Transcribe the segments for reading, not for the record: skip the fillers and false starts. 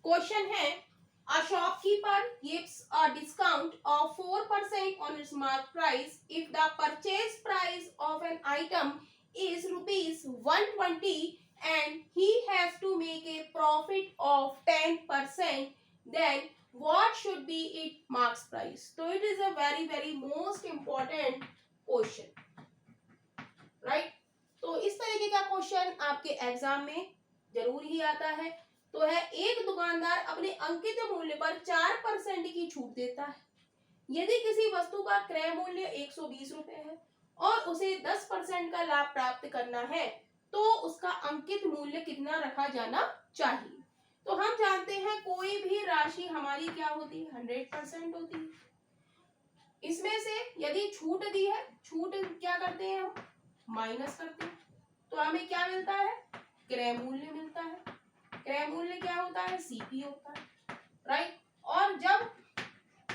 Question है, a shopkeeper gives a discount of 4% on its mark price if the purchase price of an item is rupees 120 and he has to make a profit of 10%, then what should be its marks price? So it is a very most important question, right? तो इस तरीके का question आपके exam में जरूर ही आता है। तो है, एक दुकानदार अपने अंकित मूल्य पर 4% की छूट देता है। यदि किसी वस्तु का क्रय मूल्य 120 रुपए है और उसे 10% का लाभ प्राप्त करना है तो उसका अंकित मूल्य कितना रखा जाना चाहिए? तो हम जानते हैं कोई भी राशि हमारी क्या होती है, 100% होती है। इसमें से यदि छूट दी है, छूट क्या करते हैं हम, माइनस करते हैं, तो हमें क्या मिलता है, क्रय मूल्य मिलता है। क्रय मूल्य क्या होता है, सीपी होता है, राइट। और जब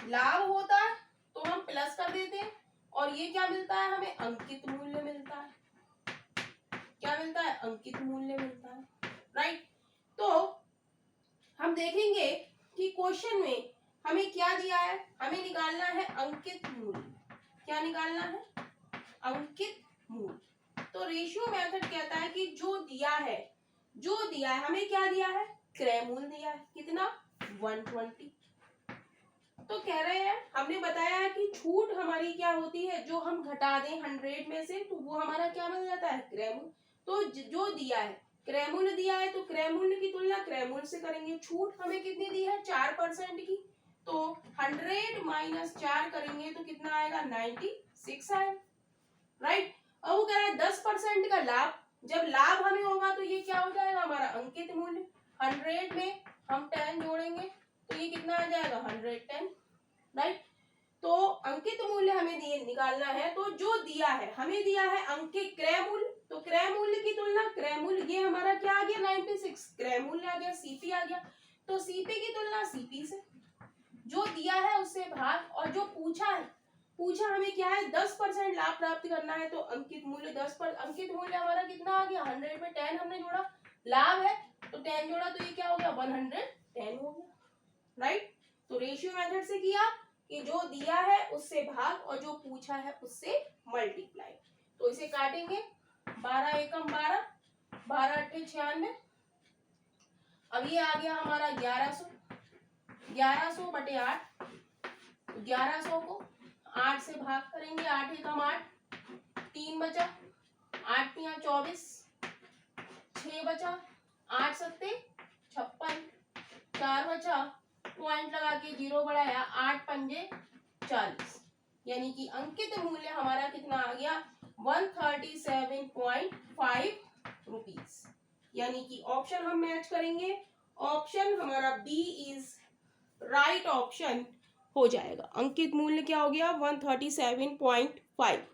लाभ होता है तो हम प्लस कर देते हैं और ये क्या मिलता है, हमें अंकित मूल्य मिलता है। क्या मिलता है, अंकित मूल्य मिलता है, राइट। तो हम देखेंगे कि क्वेश्चन में हमें क्या दिया है, हमें निकालना है अंकित मूल्य। क्या निकालना है, अंकित मूल्य। तो रेशियो मेथड कहता है कि जो दिया है हमें क्या दिया है, क्रय मूल्य दिया है, कितना, 120। तो कह रहे हैं, हमने बताया है कि छूट हमारी क्या होती है, जो हम घटा दें 100 में से तो वो हमारा क्या मिल जाता है, क्रय मूल्य। तो जो दिया है, क्रय मूल्य दिया है तो क्रय मूल्य की तुलना क्रय मूल्य से करेंगे। छूट हमें कितनी दी है, 4% की, तो 100 माइनस 4 करेंगे तो कितना आएगा, 96 आएगा, राइट। अब वो कह रहा है 10% का लाभ, जब लाभ हमें होगा तो ये क्या हो जाएगा, हमारा अंकित मूल्य। 100 में हम 10 जोड़ेंगे तो ये कितना आ जाएगा, 110, राइट। तो अंकित मूल्य हमें दिए निकालना है, तो जो दिया है, हमें दिया है अंकित क्रय मूल्य, तो क्रय मूल्य की तुलना क्रय मूल्य, ये हमारा क्या आ गया, 96, क्रय मूल्य आ गया, सीपी आ गया। तो सीपी की तुलना सीपी से, जो दिया है उससे भाग, और जो पूछा हमें क्या है, 10% लाभ प्राप्त करना है, तो अंकित मूल्य 10 पर, अंकित मूल्य हमारा कितना आ गया, 100 में 10 हमने जोड़ा, लाभ है तो 10 जोड़ा तो ये क्या हो गया, 110 हो गया, राइट। तो रेशियो मेथड से किया कि जो दिया है उससे भाग और जो पूछा है उससे मल्टीप्लाई। तो इसे काटेंगे, 12 एकम 12, 12 अट्ठे 96। अब ये आ गया हमारा 1100, 1100 बटे 8, 1100 को 8 से भाग करेंगे, 8 एकम 8, 3 बचा, 8 तिया 24, 6 बचा, 8 सत्ते 56, 4 बचा, पॉइंट लगा के 0 बढ़ाया, 8 पंजे 40, यानी कि अंकित मूल्य हमारा कितना आ गया, 137.5 रुपीज। यानी कि ऑप्शन हम मैच करेंगे, ऑप्शन हमारा बी इज राइट ऑप्शन हो जाएगा। अंकित मूल्य क्या हो गया, 137.5।